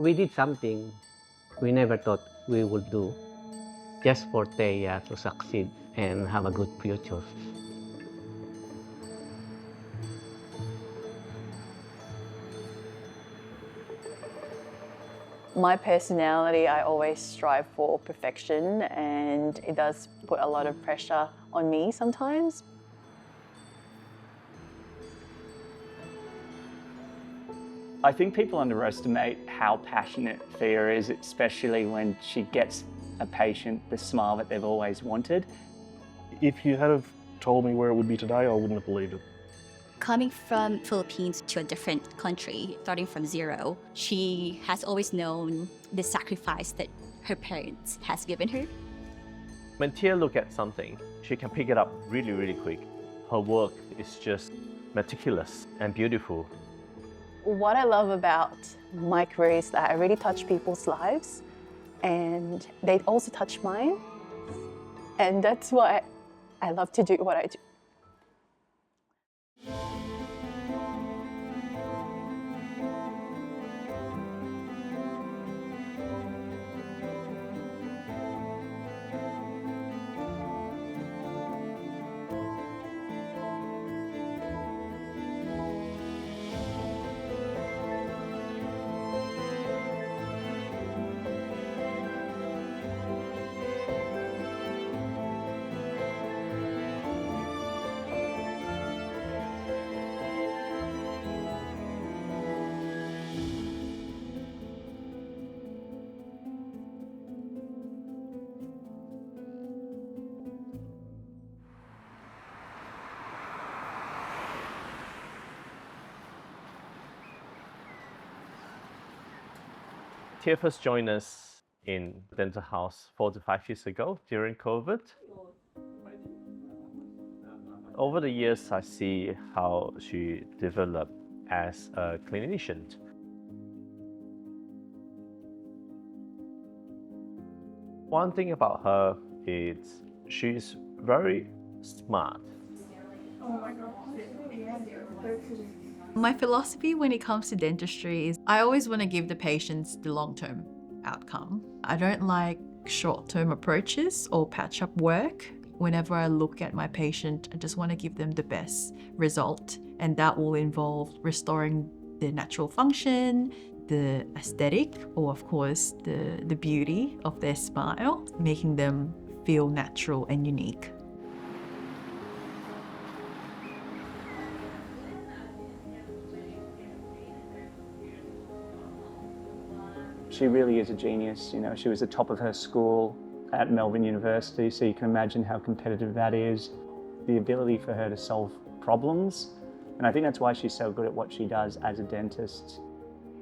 We did something we never thought we would do just for Thea to succeed and have a good future. My personality, I always strive for perfection, and it does put a lot of pressure on me sometimes. I think people underestimate how passionate Thea is, especially when she gets a patient the smile that they've always wanted. If you had have told me where it would be today, I wouldn't have believed it. Coming from Philippines to a different country, starting from zero, she has always known the sacrifice that her parents has given her. When Thea looks at something, she can pick it up really, really quick. Her work is just meticulous and beautiful. What I love about my career is that I really touch people's lives, and they also touch mine. And that's why I love to do what I do. Thea first joined us in dental house 4 to 5 years ago during COVID. Over the years, I see how she developed as a clinician. One thing about her is she's very smart. My philosophy when it comes to dentistry is I always want to give the patients the long-term outcome. I don't like short-term approaches or patch-up work. Whenever I look at my patient, I just want to give them the best result, and that will involve restoring the natural function, the aesthetic, or of course the beauty of their smile, making them feel natural and unique. She really is a genius. You know, she was the top of her school at Melbourne University, so you can imagine how competitive that is. The ability for her to solve problems, and I think that's why she's so good at what she does as a dentist.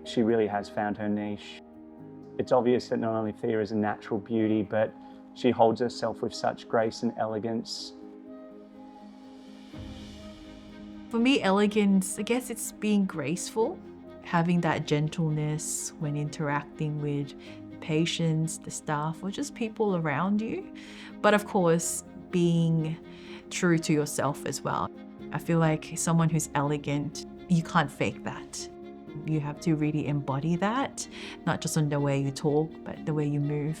She really has found her niche. It's obvious that not only Thea is a natural beauty, but she holds herself with such grace and elegance. For me, elegance, I guess it's being graceful, having that gentleness when interacting with patients, the staff, or just people around you. But of course, being true to yourself as well. I feel like someone who's elegant, you can't fake that. You have to really embody that, not just in the way you talk, but the way you move.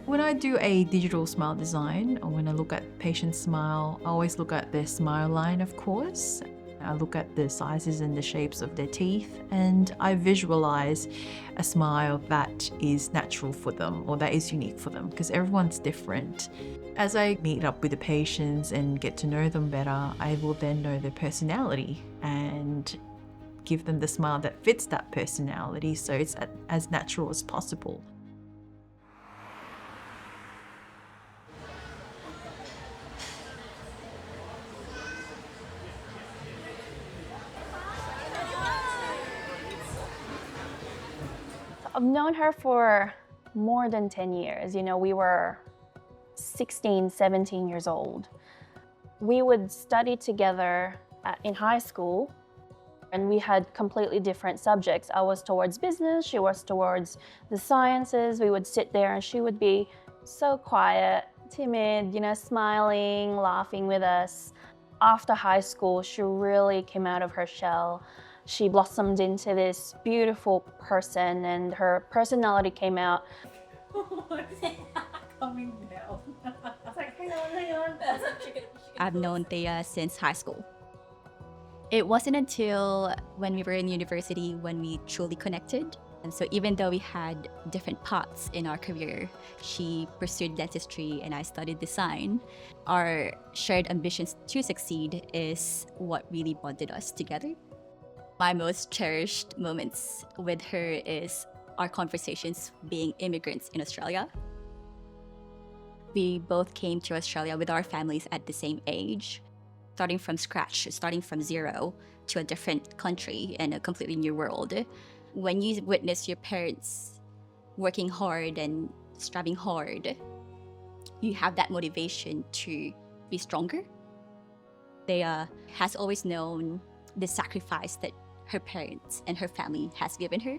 When I do a digital smile design, or when I look at patient's smile, I always look at their smile line, of course. I look at the sizes and the shapes of their teeth, and I visualize a smile that is natural for them or that is unique for them, because everyone's different. As I meet up with the patients and get to know them better, I will then know their personality and give them the smile that fits that personality, so it's as natural as possible. I've known her for more than 10 years. You know, we were 16, 17 years old. We would study together in high school, and we had completely different subjects. I was towards business, she was towards the sciences. We would sit there and she would be so quiet, timid, you know, smiling, laughing with us. After high school, she really came out of her shell. She blossomed into this beautiful person, and her personality came out. Coming down. It's like, hang on. I've known Thea since high school. It wasn't until when we were in university when we truly connected. And so even though we had different paths in our career, she pursued dentistry and I studied design, our shared ambitions to succeed is what really bonded us together. My most cherished moments with her is our conversations being immigrants in Australia. We both came to Australia with our families at the same age, starting from scratch, starting from zero to a different country and a completely new world. When you witness your parents working hard and striving hard, you have that motivation to be stronger. Thea has always known the sacrifice that her parents and her family has given her.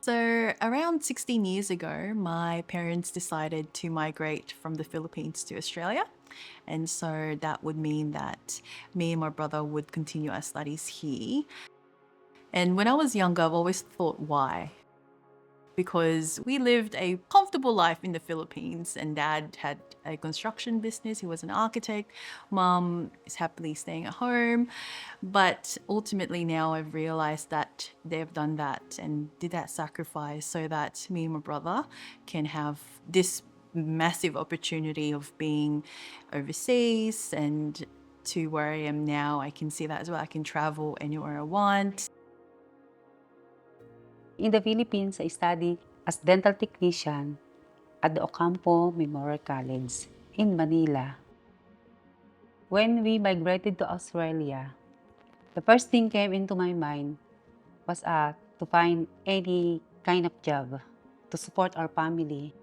So, around 16 years ago, my parents decided to migrate from the Philippines to Australia. And so that would mean that me and my brother would continue our studies here. And when I was younger, I've always thought, why? Because we lived a comfortable life in the Philippines, and dad had a construction business. He was an architect. Mom is happily staying at home. But ultimately now I've realized that they've done that and did that sacrifice so that me and my brother can have this massive opportunity of being overseas, and to where I am now, I can see that as well. I can travel anywhere I want. In the Philippines, I studied as dental technician at the Ocampo Memorial College in Manila. When we migrated to Australia, the first thing came into my mind was to find any kind of job to support our family.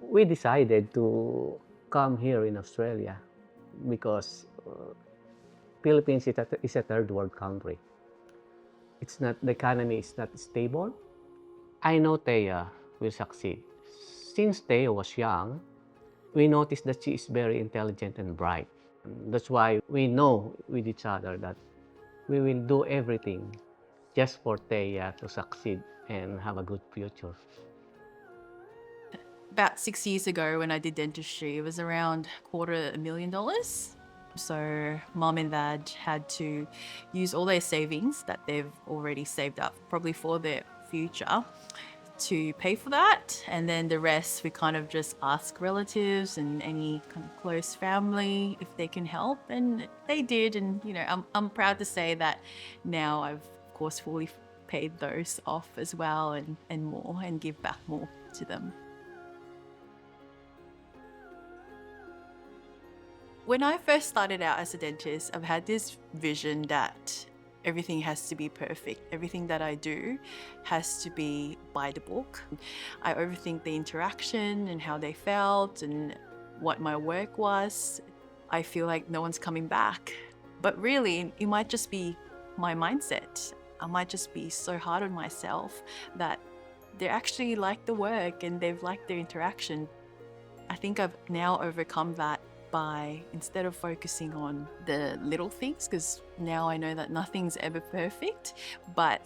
We decided to come here in Australia because Philippines is a third world country. The economy is not stable. I know Thea will succeed. Since Thea was young, we noticed that she is very intelligent and bright. That's why we know with each other that we will do everything just for Thea to succeed and have a good future. About 6 years ago when I did dentistry, it was around $250,000. So mom and dad had to use all their savings that they've already saved up, probably for their future, to pay for that. And then the rest, we kind of just ask relatives and any kind of close family if they can help. And they did. And, you know, I'm proud to say that now I've, of course, fully paid those off as well and more, and give back more to them. When I first started out as a dentist, I've had this vision that everything has to be perfect. Everything that I do has to be by the book. I overthink the interaction and how they felt and what my work was. I feel like no one's coming back. But really, it might just be my mindset. I might just be so hard on myself that they actually like the work and they've liked their interaction. I think I've now overcome that by, instead of focusing on the little things, because now I know that nothing's ever perfect, but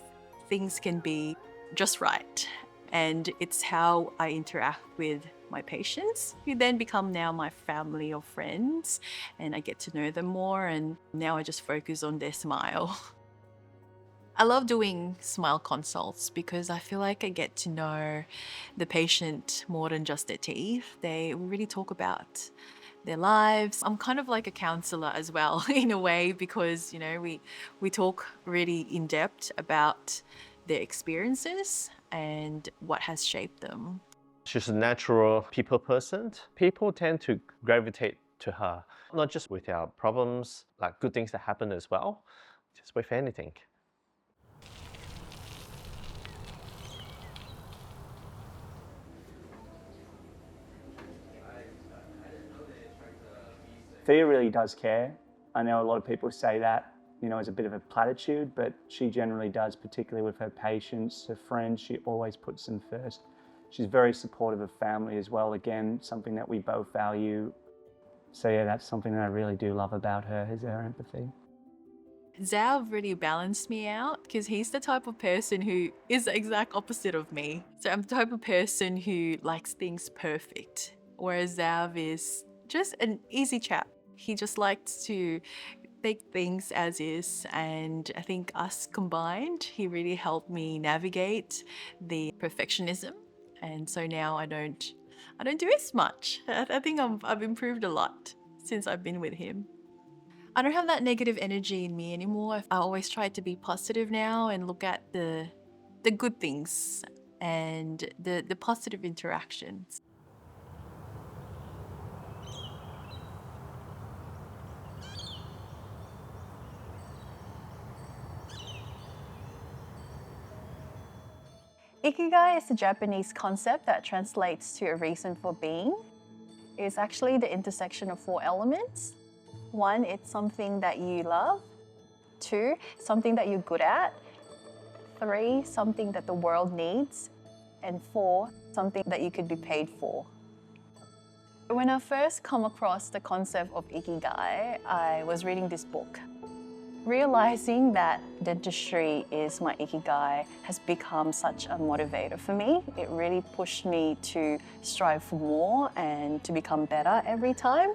things can be just right. And it's how I interact with my patients, who then become now my family or friends, and I get to know them more, and now I just focus on their smile. I love doing smile consults because I feel like I get to know the patient more than just their teeth. They really talk about their lives. I'm kind of like a counselor as well in a way, because, you know, we talk really in depth about their experiences and what has shaped them. She's a natural people person. People tend to gravitate to her, not just with our problems, like good things that happen as well, just with anything. Thea really does care. I know a lot of people say that, you know, as a bit of a platitude, but she generally does, particularly with her patients, her friends. She always puts them first. She's very supportive of family as well. Again, something that we both value. So yeah, that's something that I really do love about her, is her empathy. Zav really balanced me out because he's the type of person who is the exact opposite of me. So I'm the type of person who likes things perfect, whereas Zav is just an easy chap. He just likes to take things as is, and I think us combined, he really helped me navigate the perfectionism. And so now I don't do as much. I think I've improved a lot since I've been with him. I don't have that negative energy in me anymore. I always try to be positive now and look at the good things and the positive interactions. Ikigai is a Japanese concept that translates to a reason for being. It's actually the intersection of 4 elements. 1, it's something that you love. 2, something that you're good at. 3, something that the world needs. And 4, something that you could be paid for. When I first come across the concept of Ikigai, I was reading this book. Realizing that dentistry is my Ikigai has become such a motivator for me. It really pushed me to strive for more and to become better every time.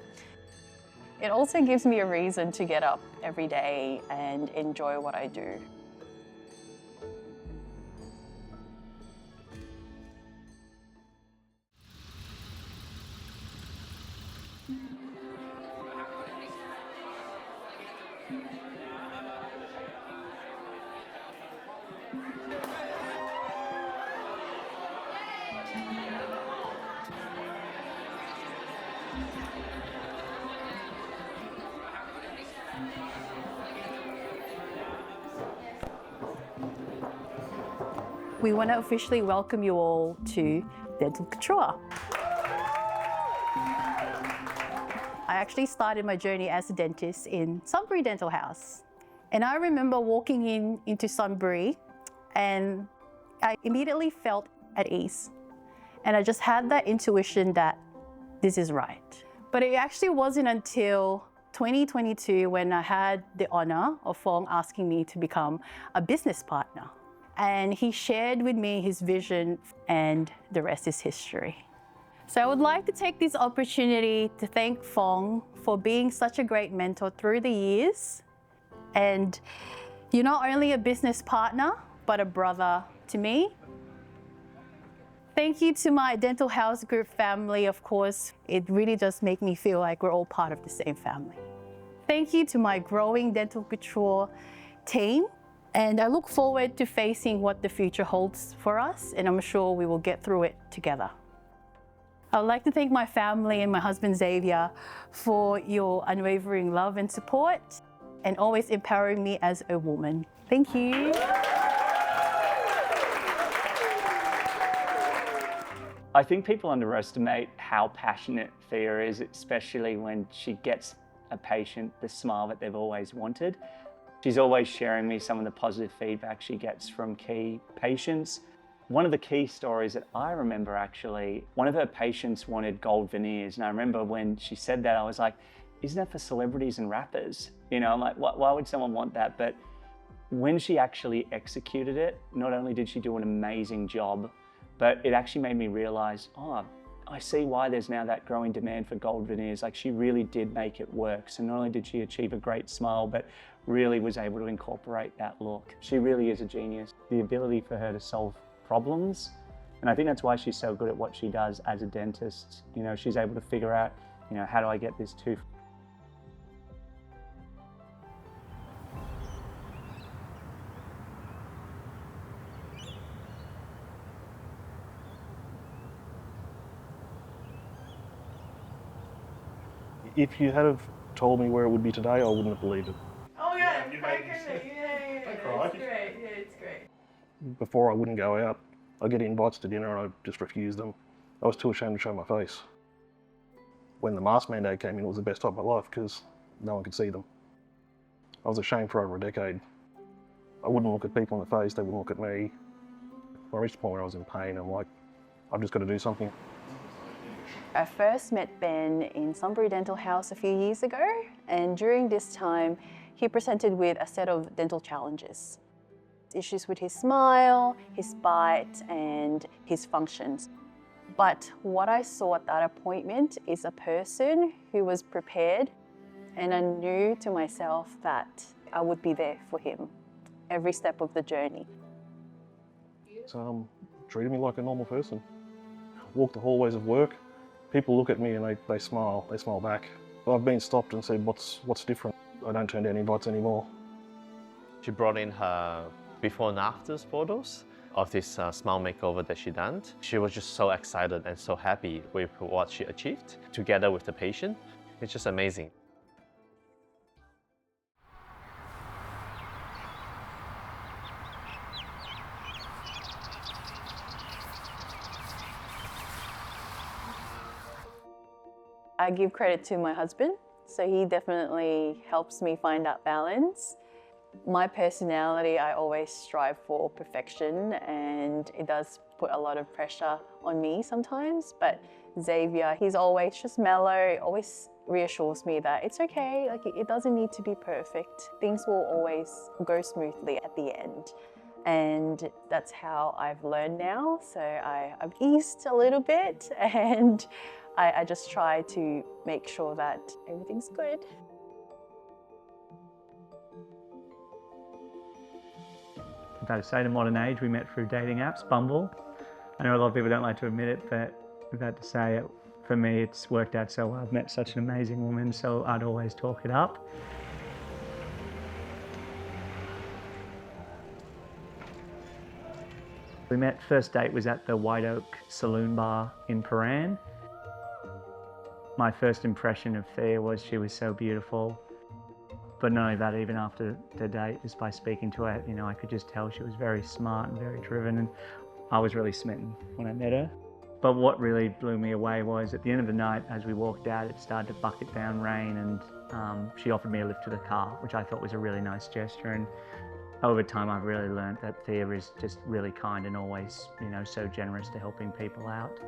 It also gives me a reason to get up every day and enjoy what I do. We want to officially welcome you all to Dental Couture. I actually started my journey as a dentist in Sunbury Dental House. And I remember walking into Sunbury and I immediately felt at ease. And I just had that intuition that this is right. But it actually wasn't until 2022 when I had the honor of Fong asking me to become a business partner. And he shared with me his vision, and the rest is history. So I would like to take this opportunity to thank Fong for being such a great mentor through the years. And you're not only a business partner, but a brother to me. Thank you to my Dental House Group family, of course. It really does make me feel like we're all part of the same family. Thank you to my growing Dental Couture team. And I look forward to facing what the future holds for us, and I'm sure we will get through it together. I would like to thank my family and my husband Xavier for your unwavering love and support, and always empowering me as a woman. Thank you. I think people underestimate how passionate Thea is, especially when she gets a patient the smile that they've always wanted. She's always sharing me some of the positive feedback she gets from key patients. One of the key stories that I remember actually, one of her patients wanted gold veneers. And I remember when she said that, I was like, isn't that for celebrities and rappers? You know, I'm like, why would someone want that? But when she actually executed it, not only did she do an amazing job, but it actually made me realize, oh, I see why there's now that growing demand for gold veneers. Like, she really did make it work. So not only did she achieve a great smile, but really was able to incorporate that look. She really is a genius. The ability for her to solve problems, and I think that's why she's so good at what she does as a dentist. You know, she's able to figure out, you know, how do I get this tooth? If you had have told me where it would be today, I wouldn't have believed it. Oh yeah, it's great. Yeah, it's great. Before I wouldn't go out. I'd get invites to dinner and I'd just refuse them. I was too ashamed to show my face. When the mask mandate came in, it was the best time of my life because no one could see them. I was ashamed for over a decade. I wouldn't look at people in the face, they wouldn't look at me. I reached the point where I was in pain. I'm like, I've just got to do something. I first met Ben in Sunbury Dental House a few years ago, and during this time, he presented with a set of dental challenges. Issues with his smile, his bite, and his functions. But what I saw at that appointment is a person who was prepared, and I knew to myself that I would be there for him every step of the journey. So, treated me like a normal person. Walk the hallways of work, people look at me and they smile back. I've been stopped and said, what's different? I don't turn down invites anymore. She brought in her before and after photos of this smile makeover that she done. She was just so excited and so happy with what she achieved together with the patient. It's just amazing. I give credit to my husband, so he definitely helps me find that balance. My personality, I always strive for perfection, and it does put a lot of pressure on me sometimes, but Xavier, he's always just mellow, always reassures me that it's okay, like it doesn't need to be perfect. Things will always go smoothly at the end. And that's how I've learned now, so I've eased a little bit, and I just try to make sure that everything's good. I'm about to say, to modern age, we met through dating apps, Bumble. I know a lot of people don't like to admit it, but I'm about to say, for me, it's worked out so well. I've met such an amazing woman, so I'd always talk it up. We met, first date was at the White Oak Saloon Bar in Paran. My first impression of Thea was she was so beautiful. But not only that, even after the date, just by speaking to her, I could just tell she was very smart and very driven, and I was really smitten when I met her. But what really blew me away was at the end of the night, as we walked out, it started to bucket down rain, and she offered me a lift to the car, which I thought was a really nice gesture. And over time, I've really learned that Thea is just really kind and always, so generous to helping people out.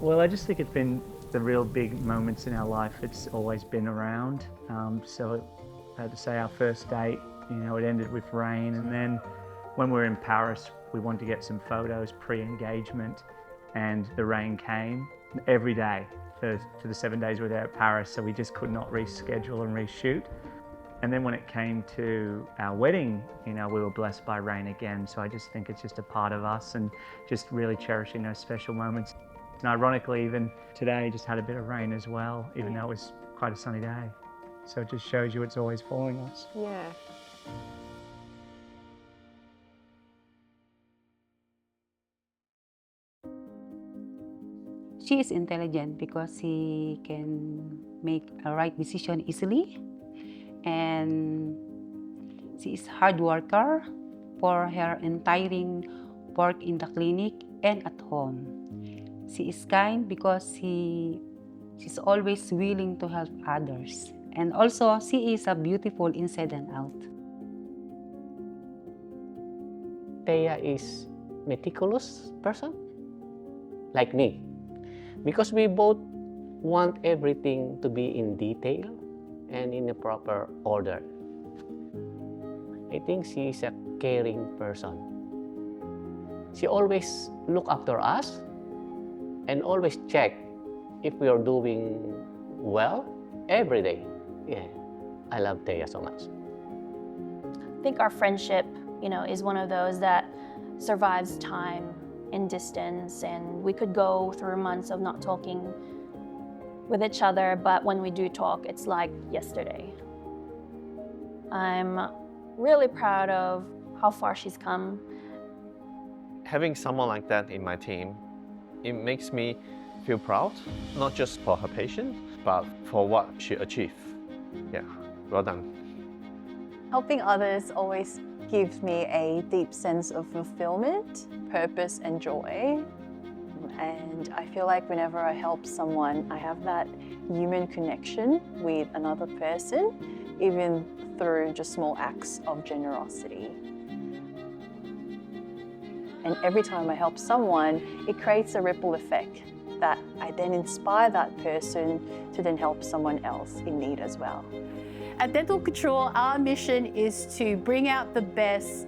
Well, I just think it's been the real big moments in our life. It's always been around. So I had to say our first date, it ended with rain. And then when we were in Paris, we wanted to get some photos pre-engagement, and the rain came every day for the 7 days we were there at Paris. So we just could not reschedule and reshoot. And then when it came to our wedding, we were blessed by rain again. So I just think it's just a part of us, and just really cherishing those special moments. And ironically, even today just had a bit of rain as well, even though it was quite a sunny day. So it just shows you it's always following us. Yeah. She is intelligent because she can make a right decision easily, and she is hard worker for her entire work in the clinic and at home. She is kind because she's always willing to help others. And also, she is a beautiful inside and out. Thea is meticulous person, like me, because we both want everything to be in detail and in the proper order. I think she is a caring person. She always look after us and always check if we are doing well every day. Yeah, I love Thea so much. I think our friendship, is one of those that survives time and distance, and we could go through months of not talking with each other, but when we do talk, it's like yesterday. I'm really proud of how far she's come. Having someone like that in my team, it makes me feel proud, not just for her patient, but for what she achieved. Yeah, well done. Helping others always gives me a deep sense of fulfillment, purpose, and joy. And I feel like whenever I help someone, I have that human connection with another person even through just small acts of generosity. And every time I help someone, it creates a ripple effect that I then inspire that person to then help someone else in need as well. At Dental Couture, our mission is to bring out the best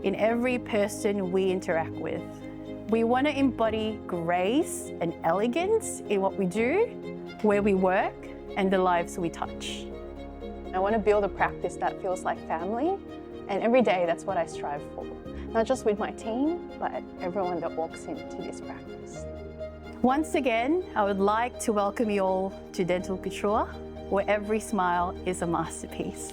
in every person we interact with. We want to embody grace and elegance in what we do, where we work, and the lives we touch. I want to build a practice that feels like family, and every day that's what I strive for. Not just with my team, but everyone that walks into this practice. Once again, I would like to welcome you all to Dental Couture, where every smile is a masterpiece.